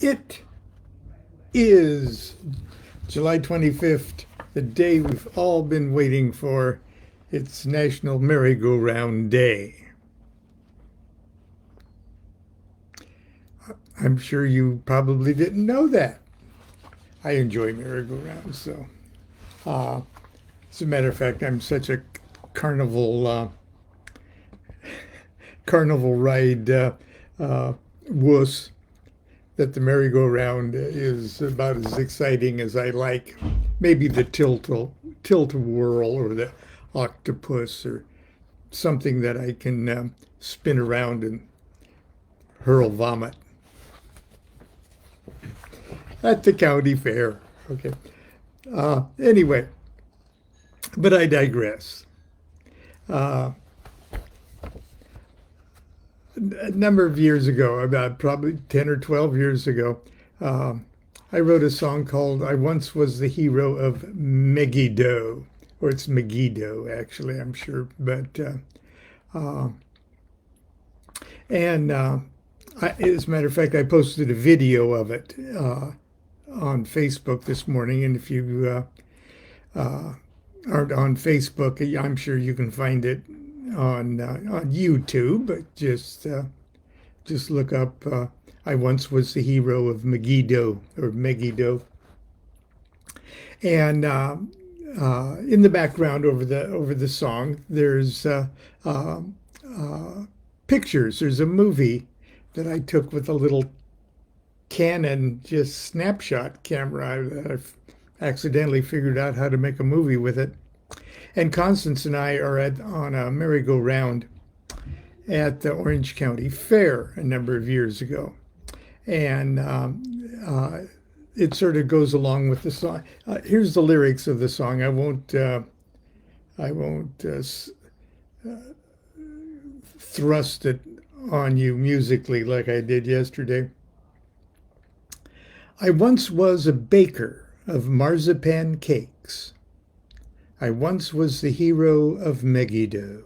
It is July 25th, the day we've all been waiting for. It's National Merry-Go-Round Day. I'm sure you probably didn't know that. I enjoy merry-go-rounds, so. As a matter of fact, I'm such a carnival carnival ride wuss that the merry-go-round is about as exciting as I like. Maybe the tilt-a-whirl or the octopus or something that I can spin around and hurl vomit at the county fair. Okay. Anyway, but I digress. Uh, a number of years ago, about probably 10 or 12 years ago, uh, I wrote a song called I Once Was the Hero of Megiddo, or it's Megiddo, actually, I'm sure. But, uh, and as a matter of fact, I posted a video of it on Facebook this morning. And if you aren't on Facebook, I'm sure you can find it on YouTube. But just look up "I Once Was the Hero of Megiddo" or Megiddo, and in the background over the song, there's uh, pictures. There's a movie that I took with a little Canon just snapshot camera. I've accidentally figured out how to make a movie with it. And Constance and I are on a merry-go-round at the Orange County Fair a number of years ago. And it sort of goes along with the song. Here's the lyrics of the song. I won't thrust it on you musically like I did yesterday. I once was a baker of marzipan cakes. I once was the hero of Megiddo,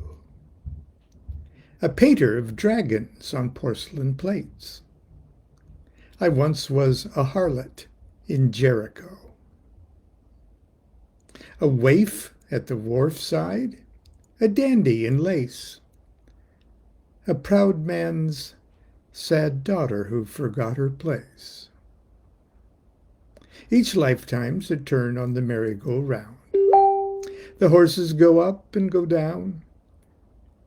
a painter of dragons on porcelain plates. I once was a harlot in Jericho, a waif at the wharf side, a dandy in lace, a proud man's sad daughter who forgot her place. Each lifetime's a turn on the merry-go-round. The horses go up and go down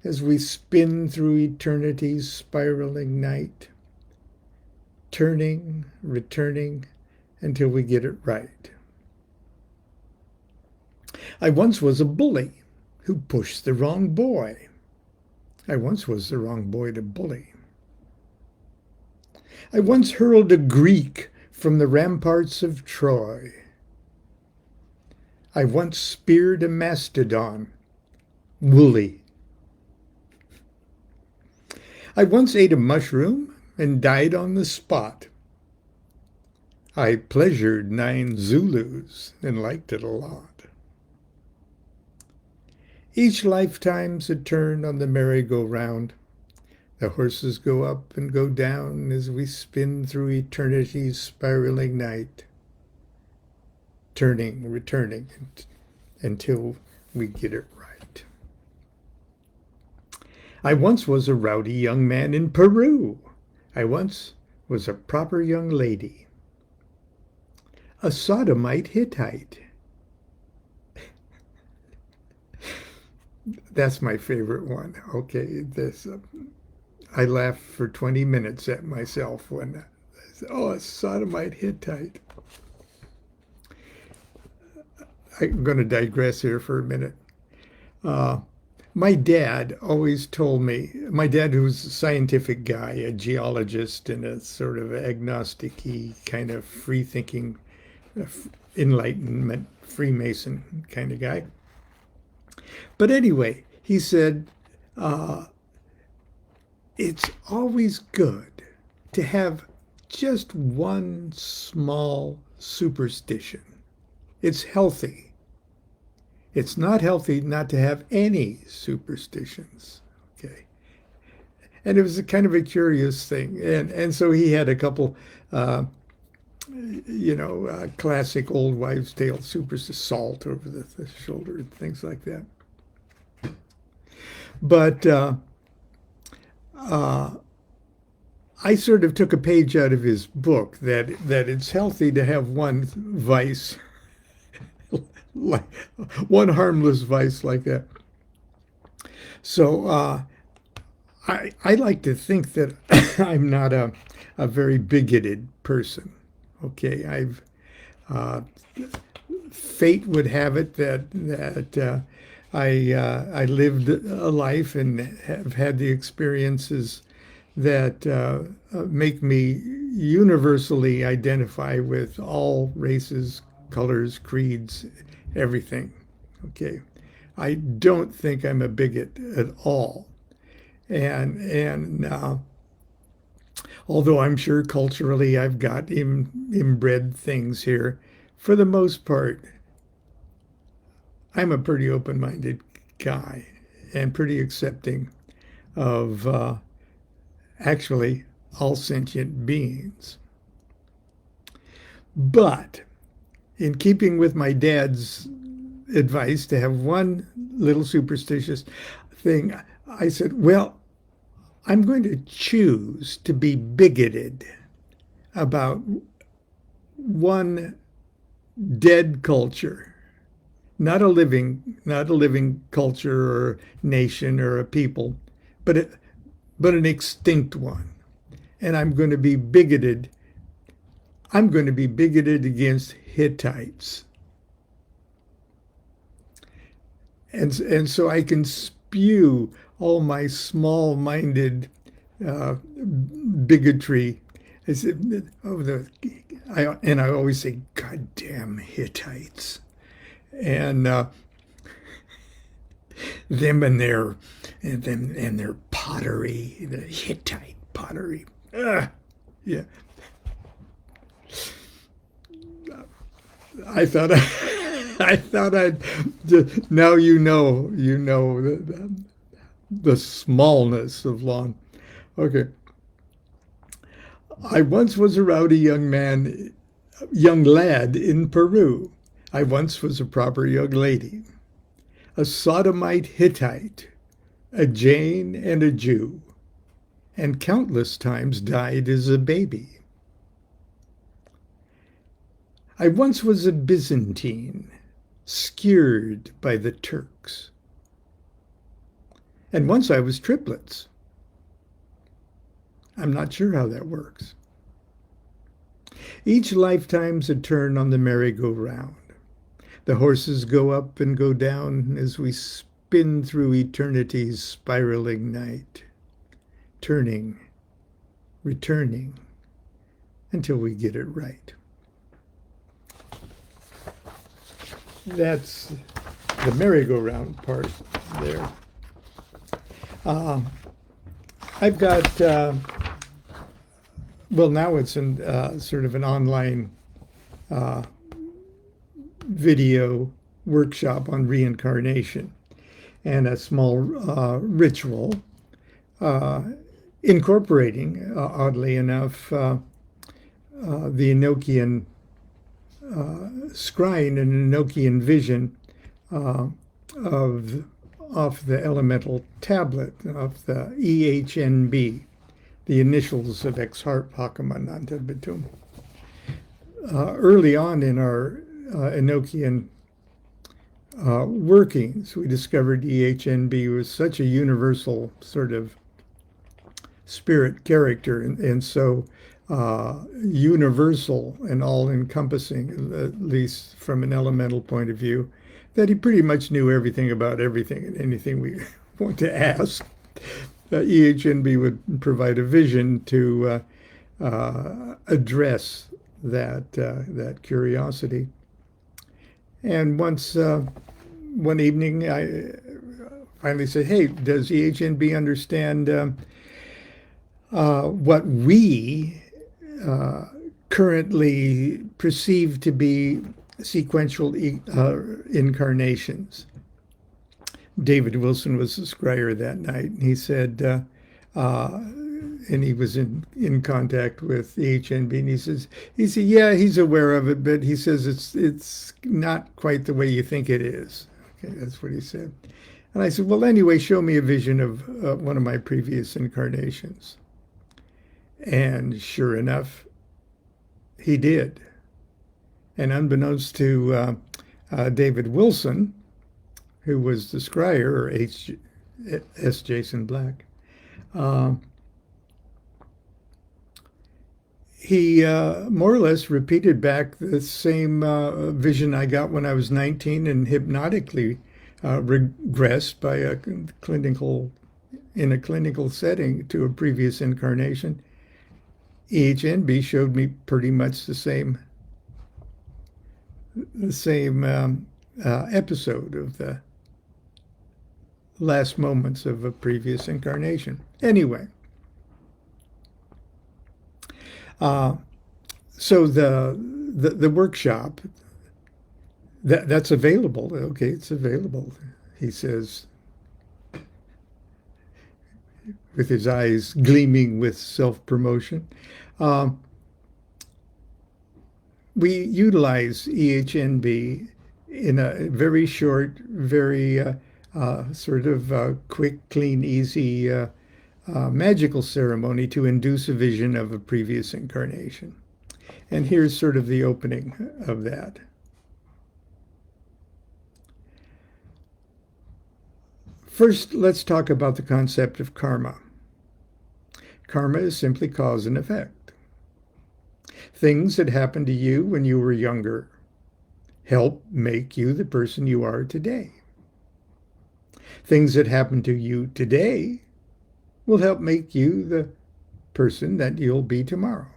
as we spin through eternity's spiraling night, turning, returning, until we get it right. I once was a bully who pushed the wrong boy. I once was the wrong boy to bully. I once hurled a Greek from the ramparts of Troy. I once speared a mastodon, woolly. I once ate a mushroom and died on the spot. I pleasured 9 Zulus and liked it a lot. Each lifetime's a turn on the merry-go-round. The horses go up and go down as we spin through eternity's spiraling night, turning, returning, until we get it right. I once was a rowdy young man in Peru. I once was a proper young lady, a sodomite Hittite. That's my favorite one. Okay, this I laughed for 20 minutes at myself when a sodomite Hittite. I'm going to digress here for a minute. My dad always told me, my dad, who's a scientific guy, a geologist and a sort of agnostic-y kind of free-thinking, Enlightenment, Freemason kind of guy. But anyway, he said, it's always good to have just one small superstition. It's healthy. It's not healthy not to have any superstitions. Okay. and it was a kind of a curious thing. And so he had a couple, uh, classic old wives' tale supers of salt over the shoulder and things like that. But uh, I sort of took a page out of his book that it's healthy to have one vice, like one harmless vice like that. So I like to think that I'm not a very bigoted person. Okay, uh, fate would have it that I lived a life and have had the experiences that make me universally identify with all races, colors, creeds, everything. Okay, I don't think I'm a bigot at all, and although I'm sure culturally I've got inbred things here, for the most part, I'm a pretty open-minded guy and pretty accepting of actually all sentient beings. But in keeping with my dad's advice to have one little superstitious thing, I said, well, I'm going to choose to be bigoted about one dead culture, not a living culture or nation or a people, but an extinct one. And I'm going to be bigoted. I'm going to be bigoted against Hittites. And so I can spew all my small-minded bigotry. And I always say, "God damn Hittites," and them and their pottery, the Hittite pottery. Yeah, I thought I thought I'd now the smallness of Lon. Okay. I once was a rowdy young lad in Peru. I once was a proper young lady, a sodomite Hittite, a Jane and a Jew, and countless times died as a baby. I once was a Byzantine, skewered by the Turks. And once I was triplets. I'm not sure how that works. Each lifetime's a turn on the merry-go-round. The horses go up and go down as we spin through eternity's spiraling night, turning, returning, until we get it right. That's the merry-go-round part there. I've got, well, now it's in sort of an online video workshop on reincarnation and a small ritual incorporating, oddly enough, the Enochian scrying and Enochian vision of the elemental tablet of the EHNB, the initials of Ex Harp Hakamananta Betum. Early on in our Enochian workings, we discovered EHNB was such a universal sort of spirit character, and so universal and all-encompassing, at least from an elemental point of view, that he pretty much knew everything about everything and anything we want to ask. EHNB would provide a vision to address that curiosity. And once, one evening, I finally said, "Hey, does EHNB understand what we currently perceive to be sequential incarnations?" David Wilson was the scryer that night, and he said, uh, and he was in contact with the HNB, and he said, yeah, he's aware of it, but he says it's not quite the way you think it is. Okay, that's what he said. And I said, well, anyway, show me a vision of one of my previous incarnations. And sure enough, he did. And unbeknownst to David Wilson, who was the scryer, or S. Jason Black, he more or less repeated back the same vision I got when I was 19 and hypnotically regressed by in a clinical setting to a previous incarnation. EHNB showed me pretty much the same episode of the last moments of a previous incarnation. Anyway, so the workshop that's available. Okay, it's available. He says, with his eyes gleaming with self-promotion. We utilize EHNB in a very short, very sort of quick, clean, easy magical ceremony to induce a vision of a previous incarnation. And here's sort of the opening of that. First, let's talk about the concept of karma. Karma is simply cause and effect. Things that happened to you when you were younger help make you the person you are today. Things that happen to you today will help make you the person that you'll be tomorrow.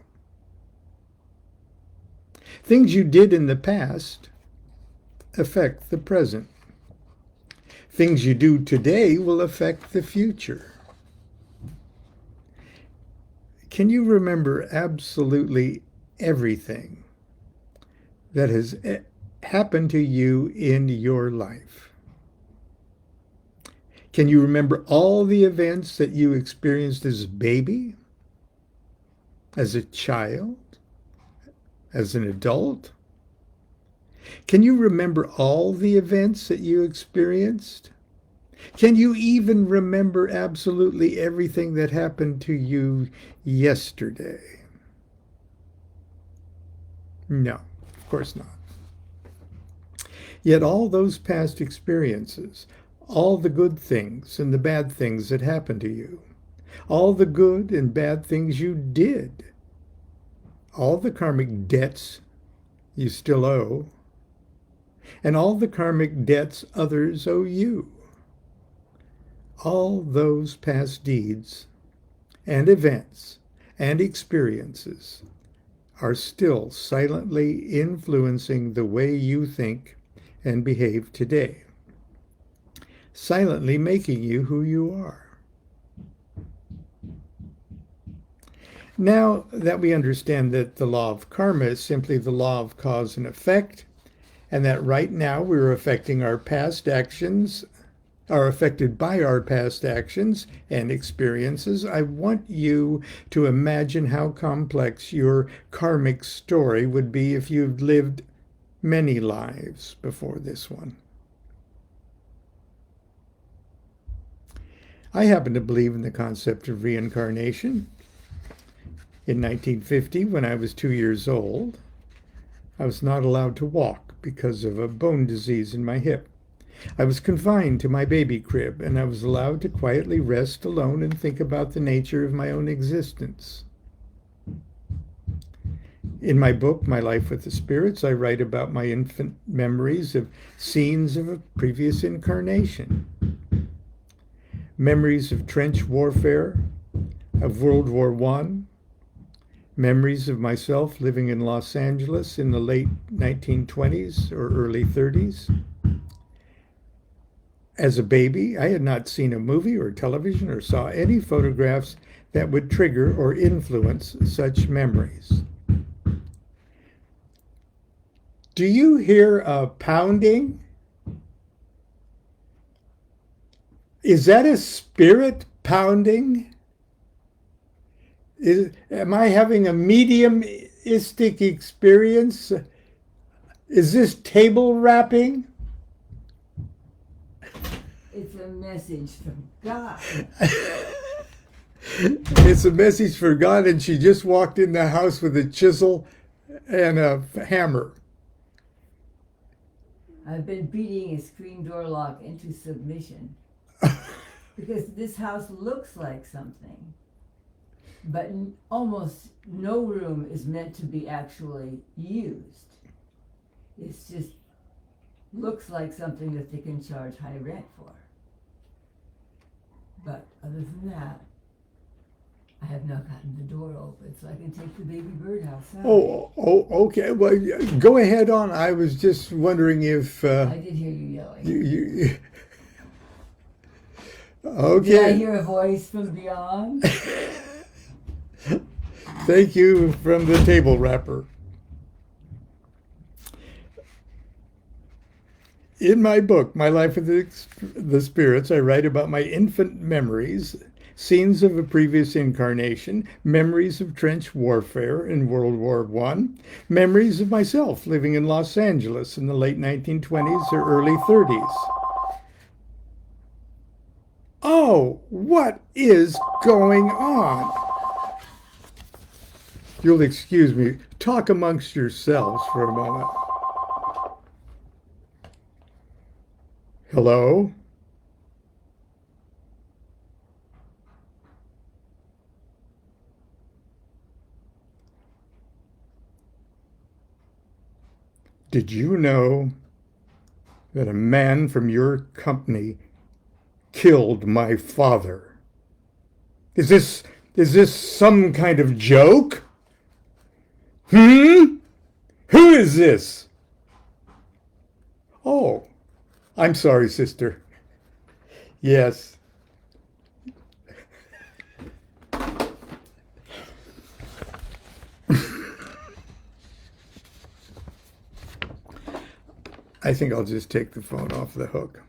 Things you did in the past affect the present. Things you do today will affect the future. Can you remember absolutely everything that has happened to you in your life? Can you remember all the events that you experienced as a baby, as a child, as an adult? Can you remember all the events that you experienced? Can you even remember absolutely everything that happened to you yesterday? No, of course not. Yet all those past experiences, all the good things and the bad things that happened to you, all the good and bad things you did, all the karmic debts you still owe, and all the karmic debts others owe you, all those past deeds and events and experiences are still silently influencing the way you think and behave today, silently making you who you are. Now that we understand that the law of karma is simply the law of cause and effect, and that right now we're affecting our past actions, are affected by our past actions and experiences, I want you to imagine how complex your karmic story would be if you've lived many lives before this one. I happen to believe in the concept of reincarnation. In 1950, when I was 2 years old, I was not allowed to walk because of a bone disease in my hip. I was confined to my baby crib, and I was allowed to quietly rest alone and think about the nature of my own existence. In my book, My Life with the Spirits, I write about my infant memories of scenes of a previous incarnation. Memories of trench warfare, of World War I, memories of myself living in Los Angeles in the late 1920s or early 30s. As a baby, I had not seen a movie or television or saw any photographs that would trigger or influence such memories. Do you hear a pounding? Is that a spirit pounding? Am I having a mediumistic experience? Is this table wrapping? It's a message from God. It's a message for God, and she just walked in the house with a chisel and a hammer. I've been beating a screen door lock into submission because this house looks like something, but almost no room is meant to be actually used. It's just looks like something that they can charge high rent for. But other than that, I have now gotten the door open so I can take the baby bird outside. Okay. Well, go ahead on. I was just wondering if I did hear you yelling. Okay. Did I hear a voice from beyond? Thank you from the table wrapper. In my book, My Life with the Spirits, I write about my infant memories, scenes of a previous incarnation, memories of trench warfare in World War I, memories of myself living in Los Angeles in the late 1920s or early 30s. Oh, what is going on? You'll excuse me. Talk amongst yourselves for a moment. Hello? Did you know that a man from your company killed my father? Is this some kind of joke? Who is this? Oh, I'm sorry, sister. Yes. I think I'll just take the phone off the hook.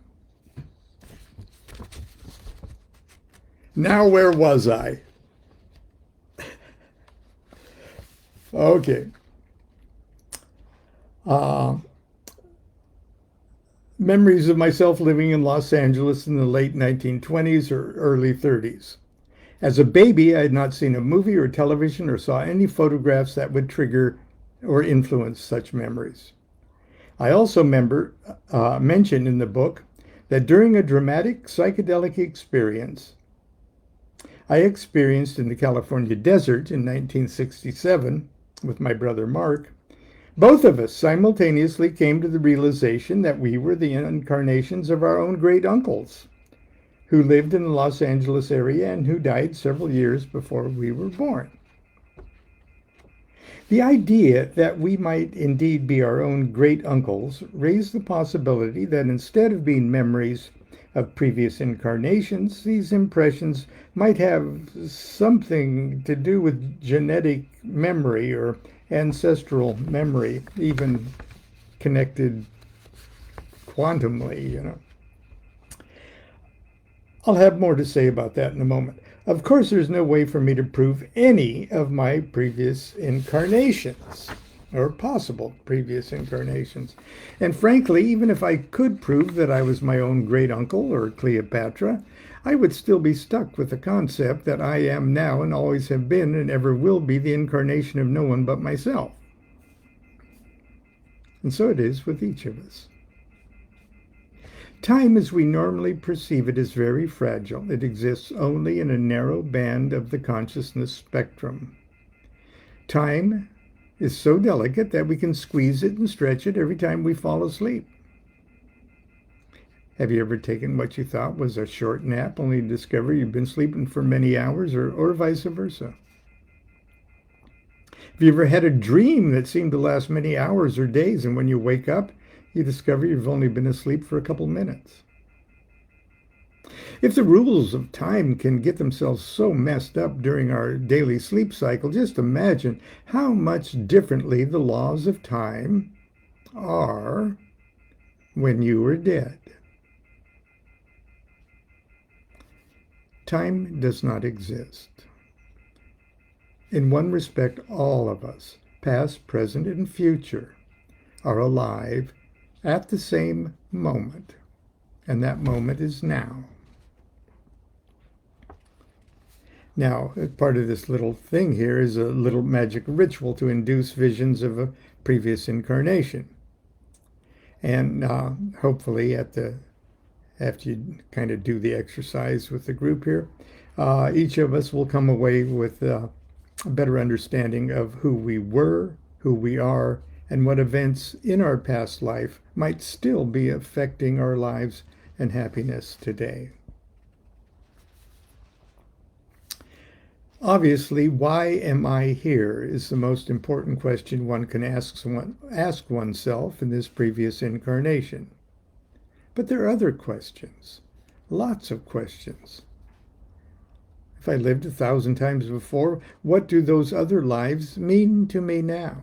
Now, where was I? Okay. Memories of myself living in Los Angeles in the late 1920s or early 30s. As a baby, I had not seen a movie or television or saw any photographs that would trigger or influence such memories. I also mentioned in the book that during a dramatic psychedelic experience I experienced in the California desert in 1967 with my brother Mark, both of us simultaneously came to the realization that we were the incarnations of our own great uncles who lived in the Los Angeles area and who died several years before we were born. The idea that we might indeed be our own great uncles raised the possibility that instead of being memories of previous incarnations, these impressions might have something to do with genetic memory or ancestral memory, even connected quantumly, I'll have more to say about that in a moment. Of course, there's no way for me to prove any of my previous incarnations or possible previous incarnations. And frankly, even if I could prove that I was my own great uncle or Cleopatra, I would still be stuck with the concept that I am now and always have been and ever will be the incarnation of no one but myself. And so it is with each of us. Time as we normally perceive it is very fragile. It exists only in a narrow band of the consciousness spectrum. Time is so delicate that we can squeeze it and stretch it every time we fall asleep. Have you ever taken what you thought was a short nap only to discover you've been sleeping for many hours or vice versa? Have you ever had a dream that seemed to last many hours or days and when you wake up, you discover you've only been asleep for a couple minutes? If the rules of time can get themselves so messed up during our daily sleep cycle, just imagine how much differently the laws of time are when you are dead. Time does not exist. In one respect, all of us, past, present, and future, are alive at the same moment, and that moment is now. Now, part of this little thing here is a little magic ritual to induce visions of a previous incarnation. And hopefully after you kind of do the exercise with the group here, each of us will come away with a better understanding of who we were, who we are, and what events in our past life might still be affecting our lives and happiness today. Obviously, why am I here is the most important question one can ask oneself in this previous incarnation. But there are other questions, lots of questions. If I lived 1,000 times before, what do those other lives mean to me now?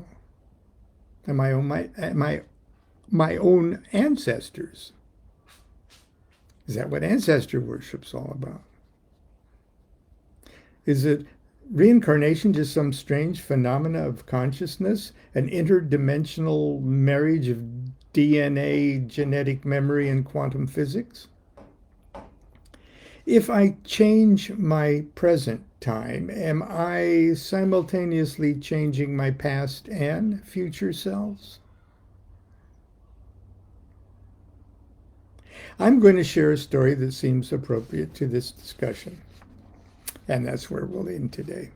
Am I my own ancestors? Is that what ancestor worship's all about? Is it reincarnation just some strange phenomena of consciousness, an interdimensional marriage of DNA, genetic memory, and quantum physics? If I change my present time, am I simultaneously changing my past and future selves? I'm going to share a story that seems appropriate to this discussion. And that's where we'll end today.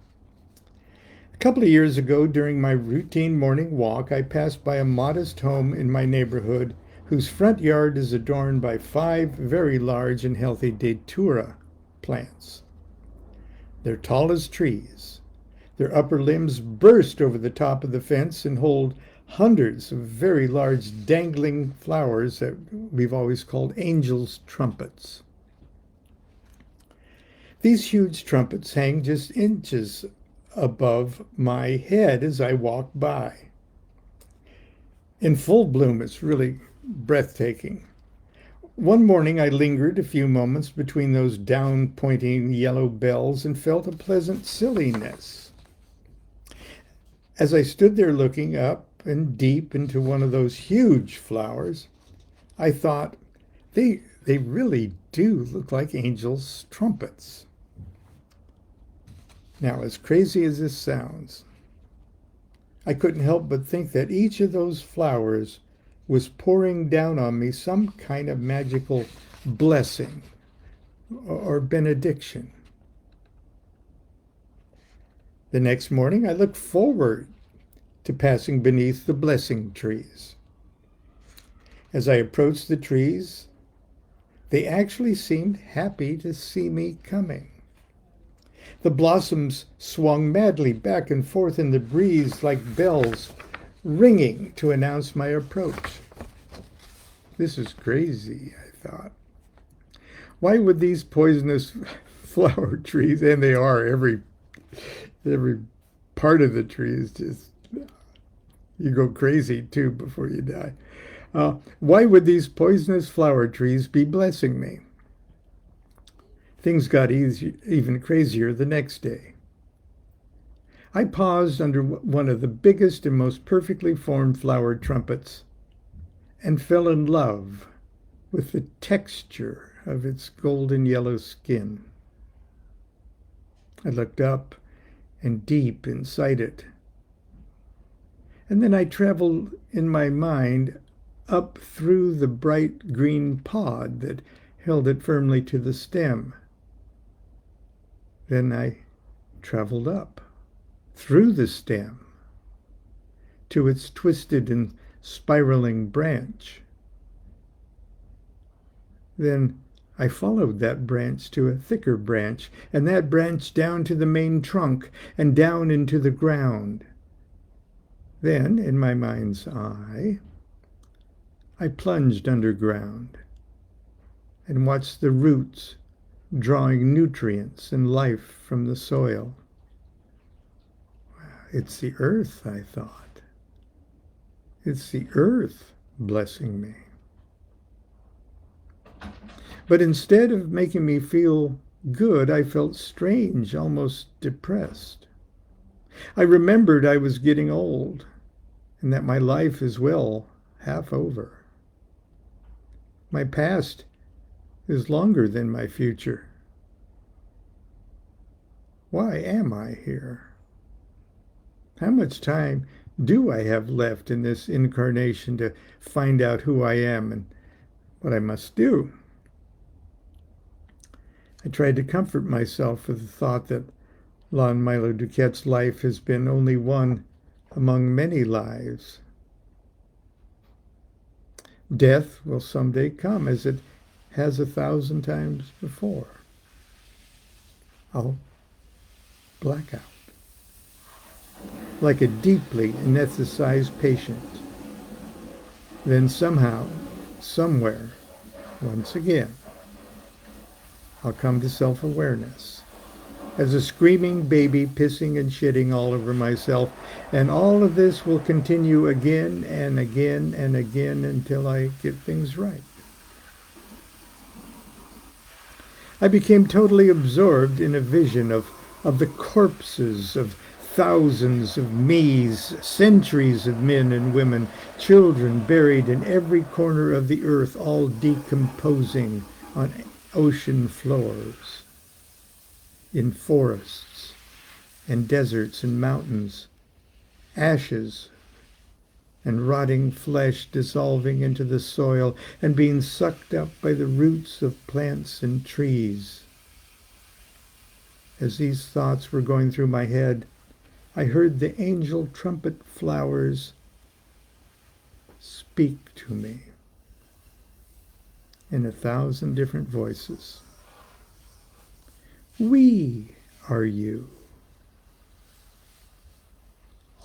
A couple of years ago, during my routine morning walk, I passed by a modest home in my neighborhood whose front yard is adorned by 5 very large and healthy datura plants. They're tall as trees. Their upper limbs burst over the top of the fence and hold hundreds of very large dangling flowers that we've always called angels' trumpets. These huge trumpets hang just inches above my head as I walk by. In full bloom, it's really breathtaking. One morning I lingered a few moments between those down-pointing yellow bells and felt a pleasant silliness. As I stood there looking up and deep into one of those huge flowers, I thought, they really do look like angels' trumpets. Now, as crazy as this sounds, I couldn't help but think that each of those flowers was pouring down on me some kind of magical blessing or benediction. The next morning, I looked forward to passing beneath the blessing trees. As I approached the trees, they actually seemed happy to see me coming. The blossoms swung madly back and forth in the breeze like bells ringing to announce my approach. This is crazy, I thought. Why would these poisonous flower trees, and they are, every part of the tree is just, you go crazy too before you die. Why would these poisonous flower trees be blessing me? Things got even crazier the next day. I paused under one of the biggest and most perfectly formed flower trumpets and fell in love with the texture of its golden yellow skin. I looked up and deep inside it. And then I traveled in my mind up through the bright green pod that held it firmly to the stem. Then I traveled up through the stem to its twisted and spiraling branch. Then I followed that branch to a thicker branch, and that branch down to the main trunk and down into the ground. Then, in my mind's eye, I plunged underground and watched the roots drawing nutrients and life from the soil. It's the earth, I thought. It's the earth blessing me. But instead of making me feel good, I felt strange, almost depressed. I remembered I was getting old and that my life is well half over. My past is longer than my future. Why am I here? How much time do I have left in this incarnation to find out who I am and what I must do? I tried to comfort myself with the thought that Lon Milo DuQuette's life has been only one among many lives. Death will someday come, as it has 1,000 times before. I'll black out, like a deeply anesthetized patient. Then somehow, somewhere, once again, I'll come to self-awareness as a screaming baby pissing and shitting all over myself, and all of this will continue again and again and again until I get things right. I became totally absorbed in a vision of the corpses of thousands of me's, centuries of men and women, children buried in every corner of the earth, all decomposing on ocean floors, in forests and deserts and mountains, ashes and rotting flesh dissolving into the soil and being sucked up by the roots of plants and trees. As these thoughts were going through my head, I heard the angel trumpet flowers speak to me in 1,000 different voices. We are you.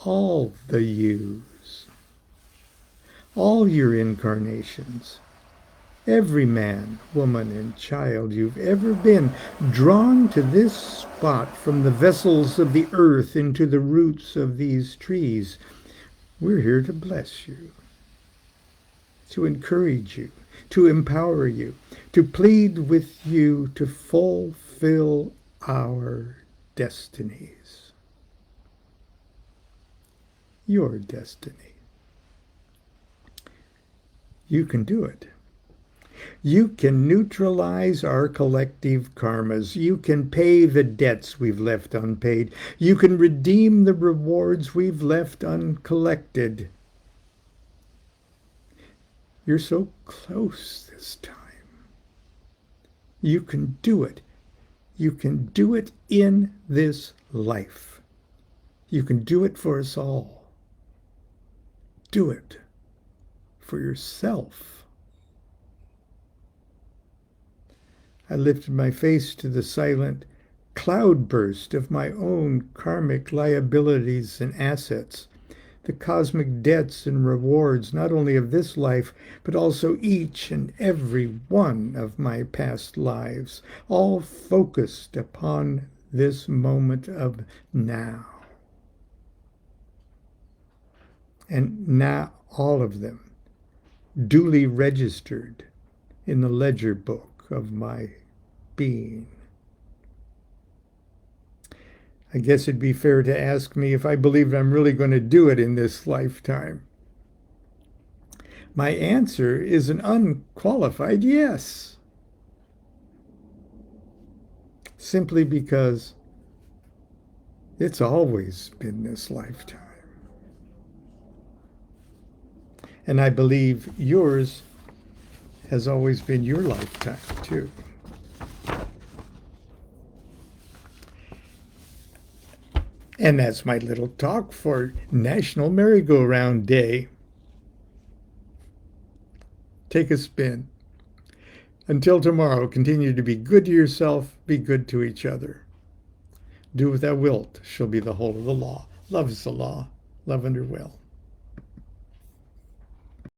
All the yous. All your incarnations. Every man, woman, and child you've ever been, drawn to this spot from the vessels of the earth into the roots of these trees. We're here to bless you, to encourage you, to empower you, to plead with you to fulfill our destinies. Your destiny. You can do it. You can neutralize our collective karmas. You can pay the debts we've left unpaid. You can redeem the rewards we've left uncollected. You're so close this time. You can do it. You can do it in this life. You can do it for us all. Do it for yourself. I lifted my face to the silent cloudburst of my own karmic liabilities and assets, the cosmic debts and rewards not only of this life, but also each and every one of my past lives, all focused upon this moment of now. And now all of them duly registered in the ledger book of my being. I guess it'd be fair to ask me if I believe I'm really going to do it in this lifetime. My answer is an unqualified yes. Simply because it's always been this lifetime. And I believe yours has always been your lifetime, too. And that's my little talk for National Merry-Go-Round Day. Take a spin. Until tomorrow, continue to be good to yourself, be good to each other. Do what thou wilt shall be the whole of the law. Love is the law. Love under will.